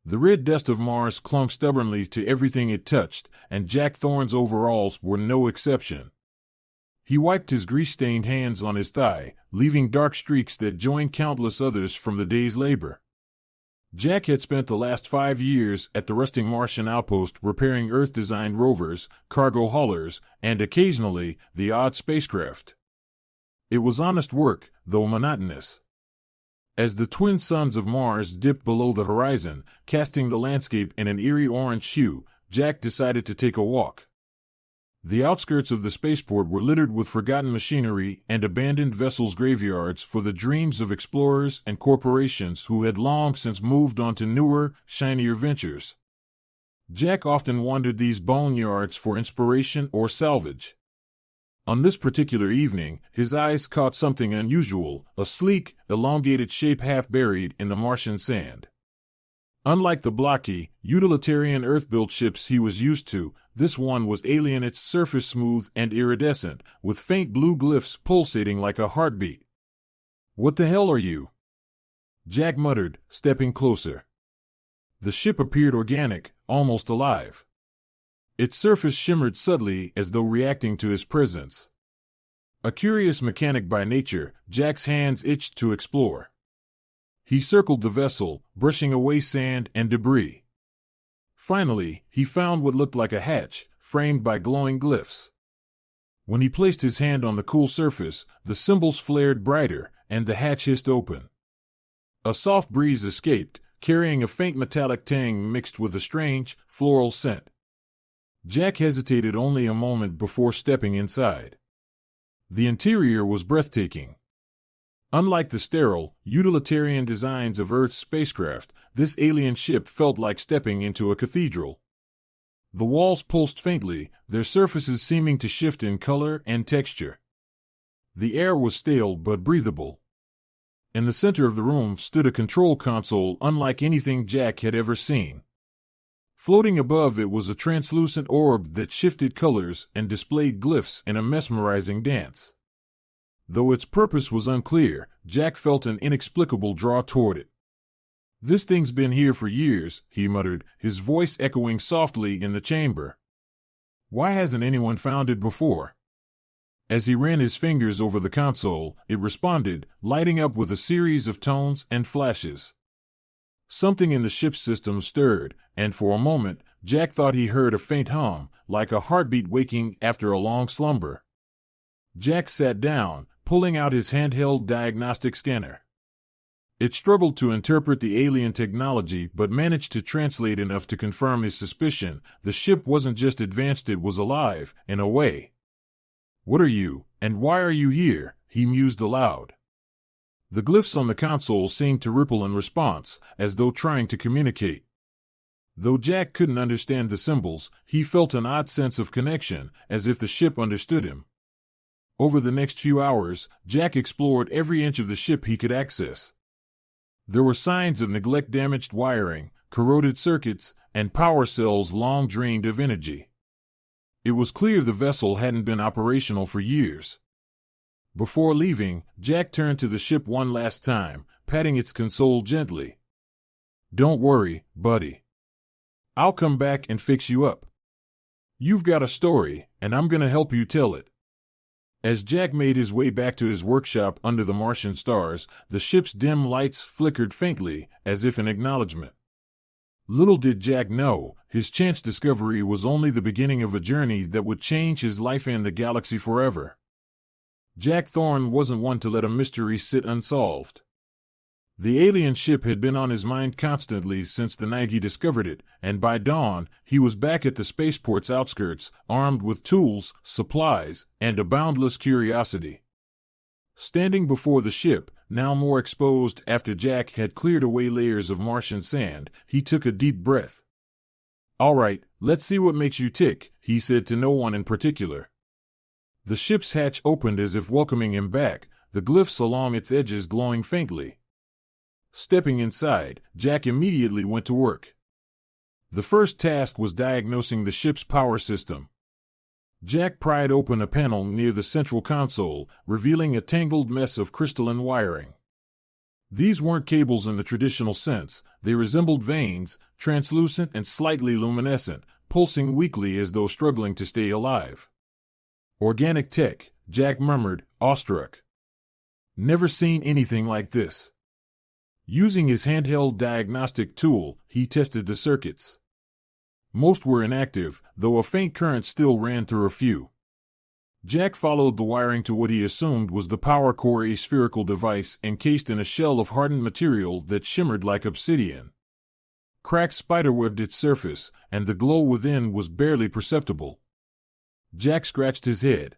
The red dust of Mars clung stubbornly to everything it touched, and Jack Thorne's overalls were no exception. He wiped his grease-stained hands on his thigh, leaving dark streaks that joined countless others from the day's labor. Jack had spent the last 5 years at the rusting Martian outpost repairing Earth-designed rovers, cargo haulers, and occasionally the odd spacecraft. It was honest work, though monotonous. As the twin suns of Mars dipped below the horizon, casting the landscape in an eerie orange hue, Jack decided to take a walk. The outskirts of the spaceport were littered with forgotten machinery and abandoned vessels graveyards for the dreams of explorers and corporations who had long since moved on to newer, shinier ventures. Jack often wandered these boneyards for inspiration or salvage. On this particular evening, his eyes caught something unusual, a sleek, elongated shape half buried in the Martian sand. Unlike the blocky, utilitarian Earth-built ships he was used to, this one was alien, its surface smooth and iridescent, with faint blue glyphs pulsating like a heartbeat. "What the hell are you?" Jack muttered, stepping closer. The ship appeared organic, almost alive. Its surface shimmered subtly as though reacting to his presence. A curious mechanic by nature, Jack's hands itched to explore. He circled the vessel, brushing away sand and debris. Finally, he found what looked like a hatch, framed by glowing glyphs. When he placed his hand on the cool surface, the symbols flared brighter, and the hatch hissed open. A soft breeze escaped, carrying a faint metallic tang mixed with a strange, floral scent. Jack hesitated only a moment before stepping inside. The interior was breathtaking. Unlike the sterile, utilitarian designs of Earth's spacecraft, this alien ship felt like stepping into a cathedral. The walls pulsed faintly, their surfaces seeming to shift in color and texture. The air was stale but breathable. In the center of the room stood a control console unlike anything Jack had ever seen. Floating above it was a translucent orb that shifted colors and displayed glyphs in a mesmerizing dance. Though its purpose was unclear, Jack felt an inexplicable draw toward it. "This thing's been here for years," he muttered, his voice echoing softly in the chamber. "Why hasn't anyone found it before?" As he ran his fingers over the console, it responded, lighting up with a series of tones and flashes. Something in the ship's system stirred, and for a moment, Jack thought he heard a faint hum, like a heartbeat waking after a long slumber. Jack sat down, pulling out his handheld diagnostic scanner. It struggled to interpret the alien technology but managed to translate enough to confirm his suspicion. The ship wasn't just advanced, it was alive, in a way. "What are you, and why are you here?" he mused aloud. The glyphs on the console seemed to ripple in response, as though trying to communicate. Though Jack couldn't understand the symbols, he felt an odd sense of connection, as if the ship understood him. Over the next few hours, Jack explored every inch of the ship he could access. There were signs of neglect, damaged wiring, corroded circuits, and power cells long drained of energy. It was clear the vessel hadn't been operational for years. Before leaving, Jack turned to the ship one last time, patting its console gently. "Don't worry, buddy. I'll come back and fix you up. You've got a story, and I'm gonna help you tell it." As Jack made his way back to his workshop under the Martian stars, the ship's dim lights flickered faintly, as if in acknowledgement. Little did Jack know, his chance discovery was only the beginning of a journey that would change his life and the galaxy forever. Jack Thorne wasn't one to let a mystery sit unsolved. The alien ship had been on his mind constantly since the night he discovered it, and by dawn, he was back at the spaceport's outskirts, armed with tools, supplies, and a boundless curiosity. Standing before the ship, now more exposed after Jack had cleared away layers of Martian sand, he took a deep breath. "All right, let's see what makes you tick," he said to no one in particular. The ship's hatch opened as if welcoming him back, the glyphs along its edges glowing faintly. Stepping inside, Jack immediately went to work. The first task was diagnosing the ship's power system. Jack pried open a panel near the central console, revealing a tangled mess of crystalline wiring. These weren't cables in the traditional sense. They resembled veins, translucent and slightly luminescent, pulsing weakly as though struggling to stay alive. Organic tech, Jack murmured, awestruck. Never seen anything like this. Using his handheld diagnostic tool, he tested the circuits. Most were inactive, though a faint current still ran through a few. Jack followed the wiring to what he assumed was the power core, a spherical device encased in a shell of hardened material that shimmered like obsidian. Cracks spiderwebbed its surface, and the glow within was barely perceptible. Jack scratched his head.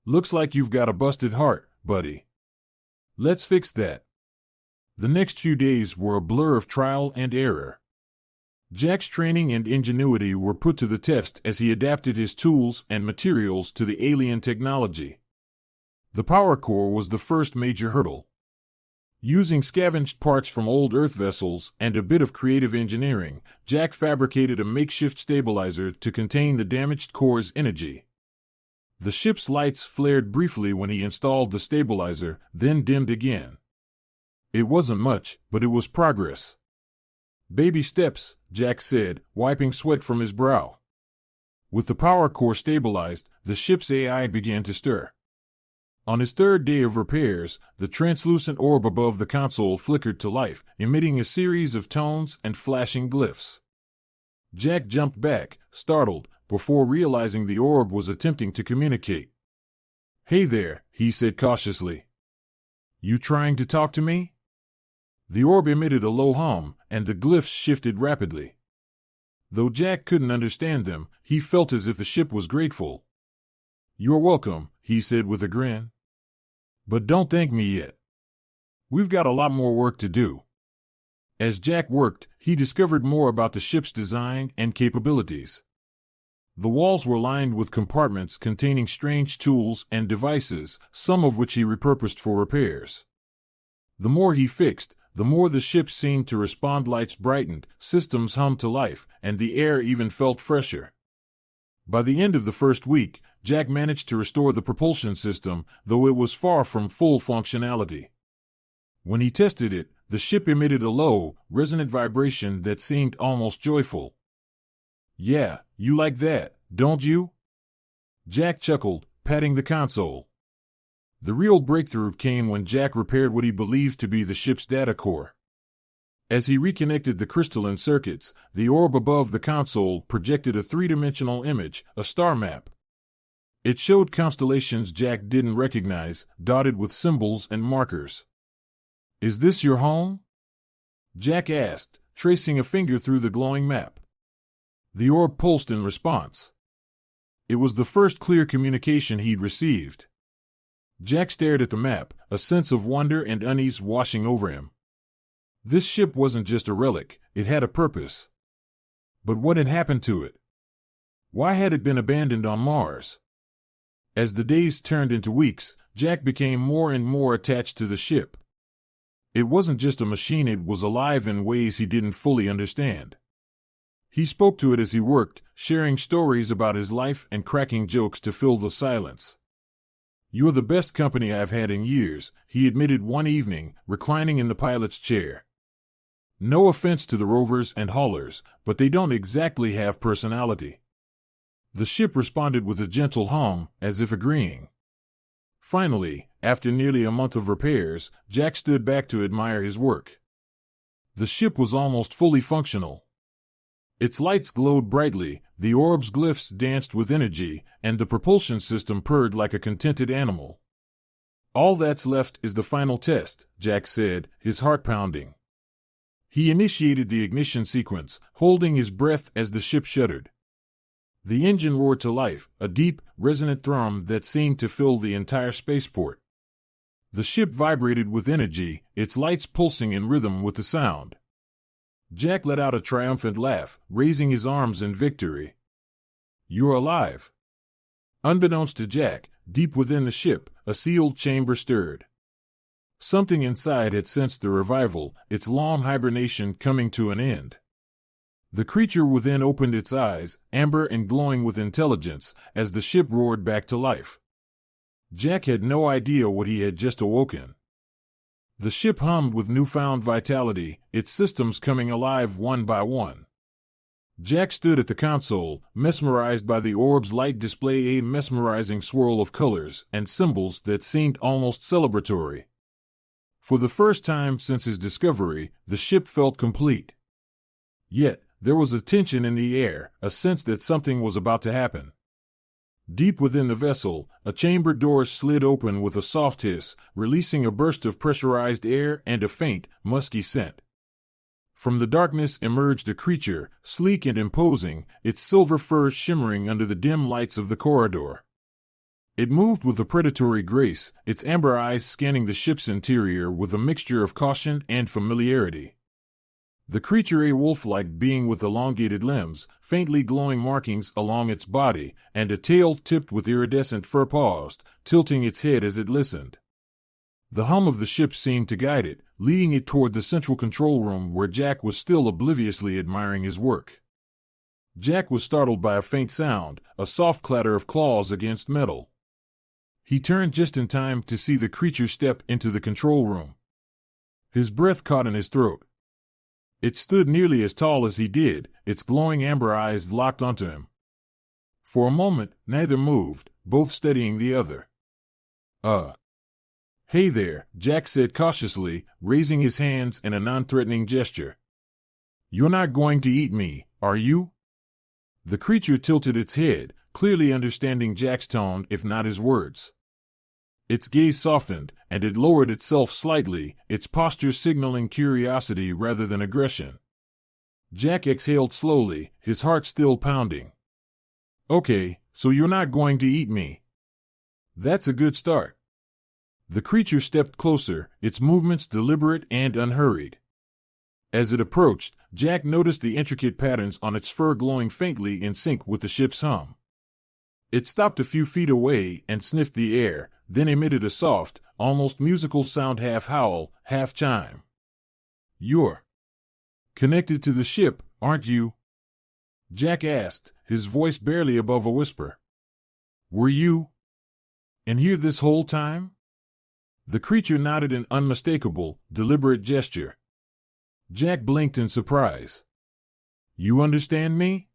Looks like you've got a busted heart, buddy. Let's fix that. The next few days were a blur of trial and error. Jack's training and ingenuity were put to the test as he adapted his tools and materials to the alien technology. The power core was the first major hurdle. Using scavenged parts from old Earth vessels and a bit of creative engineering, Jack fabricated a makeshift stabilizer to contain the damaged core's energy. The ship's lights flared briefly when he installed the stabilizer, then dimmed again. It wasn't much, but it was progress. Baby steps, Jack said, wiping sweat from his brow. With the power core stabilized, the ship's AI began to stir. On his third day of repairs, the translucent orb above the console flickered to life, emitting a series of tones and flashing glyphs. Jack jumped back, startled, before realizing the orb was attempting to communicate. "Hey there," he said cautiously. "You trying to talk to me?" The orb emitted a low hum, and the glyphs shifted rapidly. Though Jack couldn't understand them, he felt as if the ship was grateful. "You're welcome," he said with a grin. "But don't thank me yet. We've got a lot more work to do." As Jack worked, he discovered more about the ship's design and capabilities. The walls were lined with compartments containing strange tools and devices, some of which he repurposed for repairs. The more he fixed, the more the ship seemed to respond. Lights brightened, systems hummed to life, and the air even felt fresher. By the end of the first week, Jack managed to restore the propulsion system, though it was far from full functionality. When he tested it, the ship emitted a low, resonant vibration that seemed almost joyful. "Yeah, you like that, don't you?" Jack chuckled, patting the console. The real breakthrough came when Jack repaired what he believed to be the ship's data core. As he reconnected the crystalline circuits, the orb above the console projected a three-dimensional image, a star map. It showed constellations Jack didn't recognize, dotted with symbols and markers. "Is this your home?" Jack asked, tracing a finger through the glowing map. The orb pulsed in response. It was the first clear communication he'd received. Jack stared at the map, a sense of wonder and unease washing over him. This ship wasn't just a relic, it had a purpose. But what had happened to it? Why had it been abandoned on Mars? As the days turned into weeks, Jack became more and more attached to the ship. It wasn't just a machine, it was alive in ways he didn't fully understand. He spoke to it as he worked, sharing stories about his life and cracking jokes to fill the silence. "You're the best company I've had in years," he admitted one evening, reclining in the pilot's chair. "No offense to the rovers and haulers, but they don't exactly have personality." The ship responded with a gentle hum, as if agreeing. Finally, after nearly a month of repairs, Jack stood back to admire his work. The ship was almost fully functional. Its lights glowed brightly, the orb's glyphs danced with energy, and the propulsion system purred like a contented animal. "All that's left is the final test," Jack said, his heart pounding. He initiated the ignition sequence, holding his breath as the ship shuddered. The engine roared to life, a deep, resonant thrum that seemed to fill the entire spaceport. The ship vibrated with energy, its lights pulsing in rhythm with the sound. Jack let out a triumphant laugh, raising his arms in victory. "You're alive." Unbeknownst to Jack, deep within the ship, a sealed chamber stirred. Something inside had sensed the revival, its long hibernation coming to an end. The creature within opened its eyes, amber and glowing with intelligence, as the ship roared back to life. Jack had no idea what he had just awoken. The ship hummed with newfound vitality, its systems coming alive one by one. Jack stood at the console, mesmerized by the orb's light display, a mesmerizing swirl of colors and symbols that seemed almost celebratory. For the first time since his discovery, the ship felt complete. Yet, there was a tension in the air, a sense that something was about to happen. Deep within the vessel, a chamber door slid open with a soft hiss, releasing a burst of pressurized air and a faint, musky scent. From the darkness emerged a creature, sleek and imposing, its silver fur shimmering under the dim lights of the corridor. It moved with a predatory grace, its amber eyes scanning the ship's interior with a mixture of caution and familiarity. The creature, a wolf-like being with elongated limbs, faintly glowing markings along its body, and a tail tipped with iridescent fur, paused, tilting its head as it listened. The hum of the ship seemed to guide it, leading it toward the central control room where Jack was still obliviously admiring his work. Jack was startled by a faint sound, a soft clatter of claws against metal. He turned just in time to see the creature step into the control room. His breath caught in his throat. It stood nearly as tall as he did, its glowing amber eyes locked onto him. For a moment, neither moved, both studying the other. Hey there, Jack said cautiously, raising his hands in a non-threatening gesture. You're not going to eat me, are you? The creature tilted its head, clearly understanding Jack's tone if not his words. Its gaze softened, and it lowered itself slightly, its posture signaling curiosity rather than aggression. Jack exhaled slowly, his heart still pounding. Okay, so you're not going to eat me. That's a good start. The creature stepped closer, its movements deliberate and unhurried. As it approached, Jack noticed the intricate patterns on its fur glowing faintly in sync with the ship's hum. It stopped a few feet away and sniffed the air, then emitted a soft, almost musical sound, half howl, half chime. You're connected to the ship, aren't you? Jack asked, his voice barely above a whisper. Were you in here this whole time? The creature nodded in unmistakable, deliberate gesture. Jack blinked in surprise. You understand me?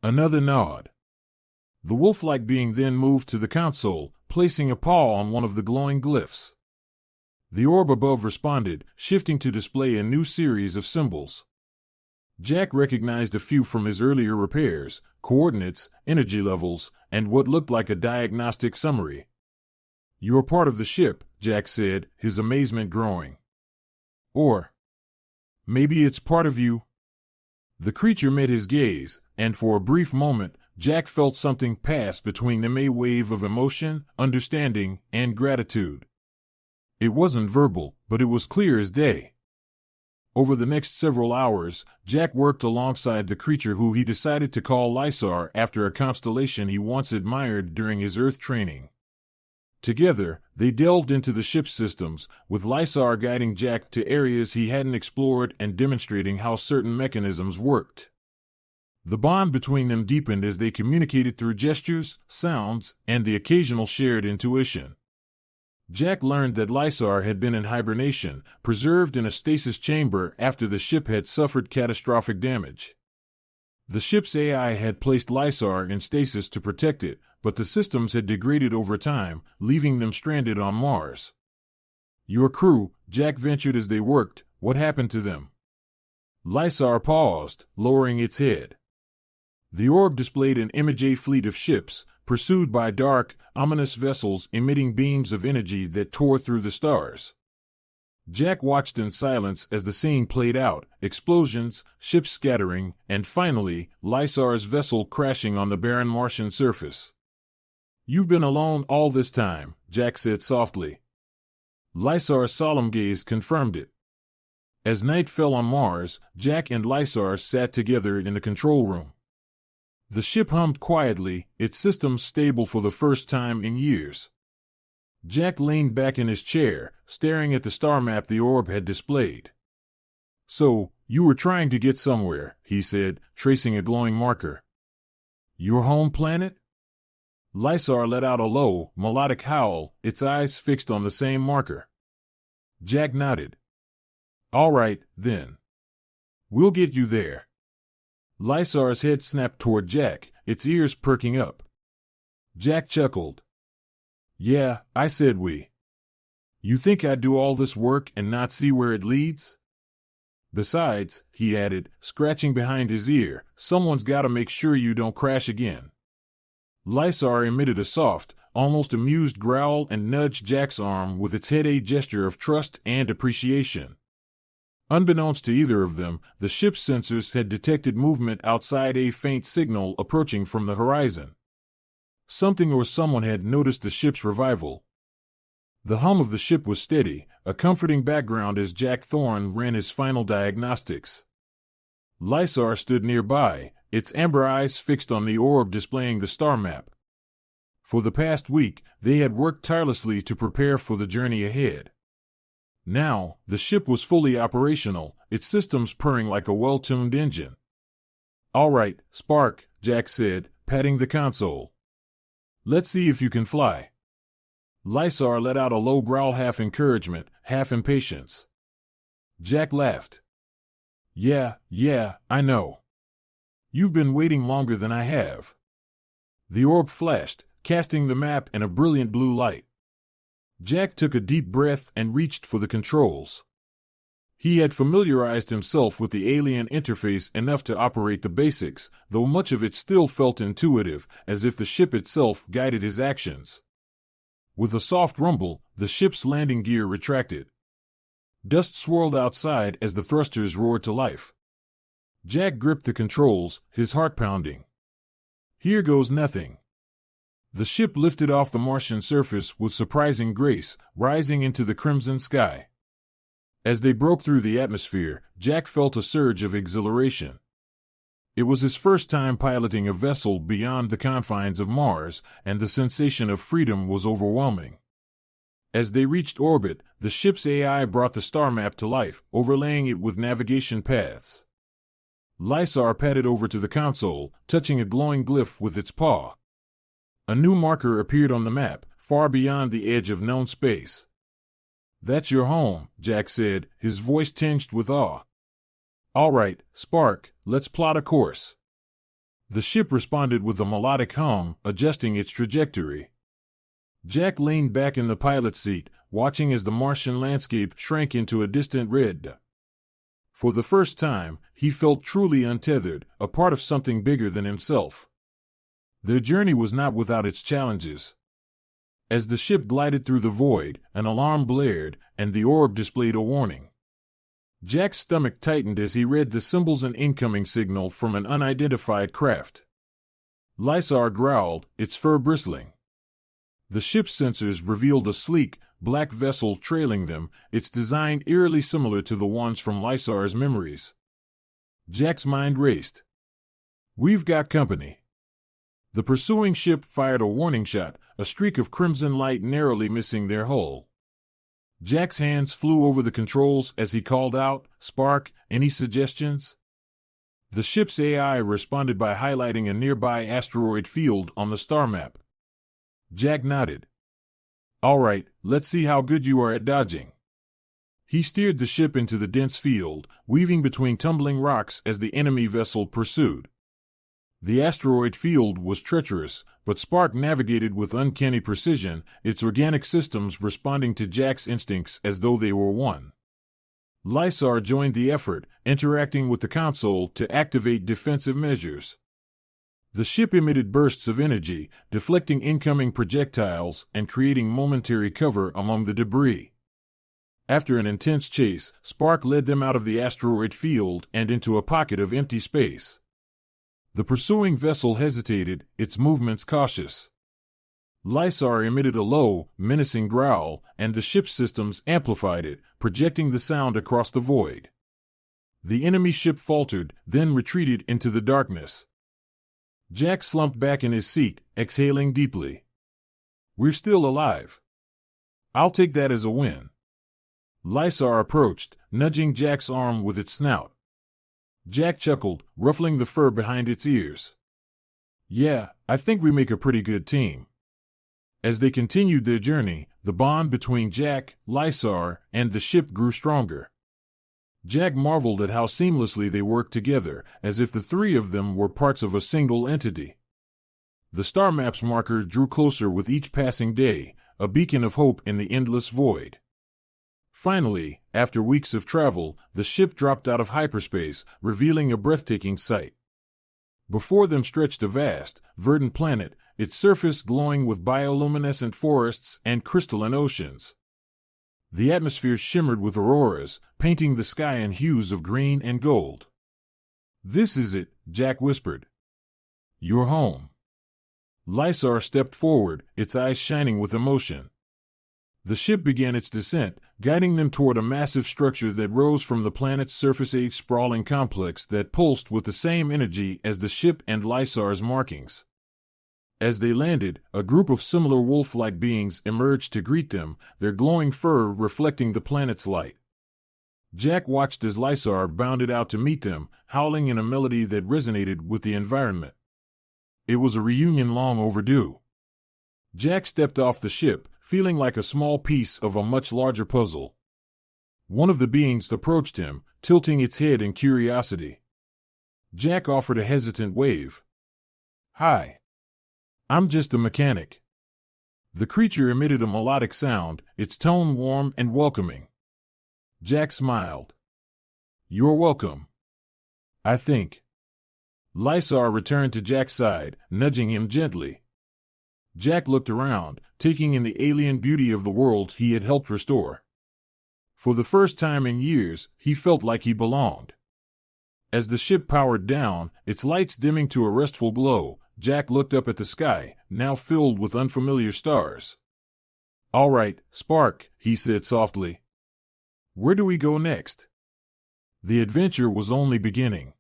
Another nod. The wolf-like being then moved to the console, placing a paw on one of the glowing glyphs. The orb above responded, shifting to display a new series of symbols. Jack recognized a few from his earlier repairs, coordinates, energy levels, and what looked like a diagnostic summary. You're part of the ship, Jack said, his amazement growing. Or maybe it's part of you. The creature met his gaze, and for a brief moment, Jack felt something pass between them, a wave of emotion, understanding, and gratitude. It wasn't verbal, but it was clear as day. Over the next several hours, Jack worked alongside the creature who he decided to call Lysar after a constellation he once admired during his Earth training. Together, they delved into the ship's systems, with Lysar guiding Jack to areas he hadn't explored and demonstrating how certain mechanisms worked. The bond between them deepened as they communicated through gestures, sounds, and the occasional shared intuition. Jack learned that Lysar had been in hibernation, preserved in a stasis chamber after the ship had suffered catastrophic damage. The ship's AI had placed Lysar in stasis to protect it, but the systems had degraded over time, leaving them stranded on Mars. Your crew, Jack ventured as they worked, what happened to them? Lysar paused, lowering its head. The orb displayed an image fleet of ships, pursued by dark, ominous vessels emitting beams of energy that tore through the stars. Jack watched in silence as the scene played out, explosions, ships scattering, and finally, Lysar's vessel crashing on the barren Martian surface. You've been alone all this time, Jack said softly. Lysar's solemn gaze confirmed it. As night fell on Mars, Jack and Lysar sat together in the control room. The ship hummed quietly, its systems stable for the first time in years. Jack leaned back in his chair, staring at the star map the orb had displayed. So, you were trying to get somewhere, he said, tracing a glowing marker. Your home planet? Lysar let out a low, melodic howl, its eyes fixed on the same marker. Jack nodded. All right, then. We'll get you there. Lysar's head snapped toward Jack, its ears perking up. Jack chuckled. Yeah, I said we. You think I'd do all this work and not see where it leads? Besides, he added, scratching behind his ear, someone's got to make sure you don't crash again. Lysar emitted a soft, almost amused growl and nudged Jack's arm with its head, a gesture of trust and appreciation. Unbeknownst to either of them, the ship's sensors had detected movement outside, a faint signal approaching from the horizon. Something or someone had noticed the ship's revival. The hum of the ship was steady, a comforting background as Jack Thorne ran his final diagnostics. Lysar stood nearby, its amber eyes fixed on the orb displaying the star map. For the past week, they had worked tirelessly to prepare for the journey ahead. Now, the ship was fully operational, its systems purring like a well-tuned engine. All right, Spark, Jack said, patting the console. Let's see if you can fly. Lysar let out a low growl, half encouragement, half impatience. Jack laughed. Yeah, I know. You've been waiting longer than I have. The orb flashed, casting the map in a brilliant blue light. Jack took a deep breath and reached for the controls. He had familiarized himself with the alien interface enough to operate the basics, though much of it still felt intuitive, as if the ship itself guided his actions. With a soft rumble, the ship's landing gear retracted. Dust swirled outside as the thrusters roared to life. Jack gripped the controls, his heart pounding. Here goes nothing. The ship lifted off the Martian surface with surprising grace, rising into the crimson sky. As they broke through the atmosphere, Jack felt a surge of exhilaration. It was his first time piloting a vessel beyond the confines of Mars, and the sensation of freedom was overwhelming. As they reached orbit, the ship's AI brought the star map to life, overlaying it with navigation paths. Lysar padded over to the console, touching a glowing glyph with its paw. A new marker appeared on the map, far beyond the edge of known space. That's your home, Jack said, his voice tinged with awe. All right, Spark, let's plot a course. The ship responded with a melodic hum, adjusting its trajectory. Jack leaned back in the pilot's seat, watching as the Martian landscape shrank into a distant red. For the first time, he felt truly untethered, a part of something bigger than himself. Their journey was not without its challenges. As the ship glided through the void, an alarm blared, and the orb displayed a warning. Jack's stomach tightened as he read the symbols, an incoming signal from an unidentified craft. Lysar growled, its fur bristling. The ship's sensors revealed a sleek, black vessel trailing them, its design eerily similar to the ones from Lysar's memories. Jack's mind raced. We've got company. The pursuing ship fired a warning shot, a streak of crimson light narrowly missing their hull. Jack's hands flew over the controls as he called out, Spark, any suggestions? The ship's AI responded by highlighting a nearby asteroid field on the star map. Jack nodded. All right, let's see how good you are at dodging. He steered the ship into the dense field, weaving between tumbling rocks as the enemy vessel pursued. The asteroid field was treacherous, but Spark navigated with uncanny precision, its organic systems responding to Jack's instincts as though they were one. Lysar joined the effort, interacting with the console to activate defensive measures. The ship emitted bursts of energy, deflecting incoming projectiles and creating momentary cover among the debris. After an intense chase, Spark led them out of the asteroid field and into a pocket of empty space. The pursuing vessel hesitated, its movements cautious. Lysar emitted a low, menacing growl, and the ship's systems amplified it, projecting the sound across the void. The enemy ship faltered, then retreated into the darkness. Jack slumped back in his seat, exhaling deeply. We're still alive. I'll take that as a win. Lysar approached, nudging Jack's arm with its snout. Jack chuckled, ruffling the fur behind its ears. Yeah, I think we make a pretty good team. As they continued their journey, the bond between Jack, Lysar, and the ship grew stronger. Jack marveled at how seamlessly they worked together, as if the three of them were parts of a single entity. The star map's marker drew closer with each passing day, a beacon of hope in the endless void. Finally, after weeks of travel, the ship dropped out of hyperspace, revealing a breathtaking sight. Before them stretched a vast, verdant planet, its surface glowing with bioluminescent forests and crystalline oceans. The atmosphere shimmered with auroras, painting the sky in hues of green and gold. "This is it," Jack whispered. "You're home." Lysar stepped forward, its eyes shining with emotion. The ship began its descent, guiding them toward a massive structure that rose from the planet's surface, a sprawling complex that pulsed with the same energy as the ship and Lysar's markings. As they landed, a group of similar wolf-like beings emerged to greet them, their glowing fur reflecting the planet's light. Jack watched as Lysar bounded out to meet them, howling in a melody that resonated with the environment. It was a reunion long overdue. Jack stepped off the ship, feeling like a small piece of a much larger puzzle. One of the beings approached him, tilting its head in curiosity. Jack offered a hesitant wave. "Hi. I'm just a mechanic." The creature emitted a melodic sound, its tone warm and welcoming. Jack smiled. "You're welcome. I think." Lysar returned to Jack's side, nudging him gently. Jack looked around, taking in the alien beauty of the world he had helped restore. For the first time in years, he felt like he belonged. As the ship powered down, its lights dimming to a restful glow, Jack looked up at the sky, now filled with unfamiliar stars. "All right, Spark," he said softly. "Where do we go next?" The adventure was only beginning.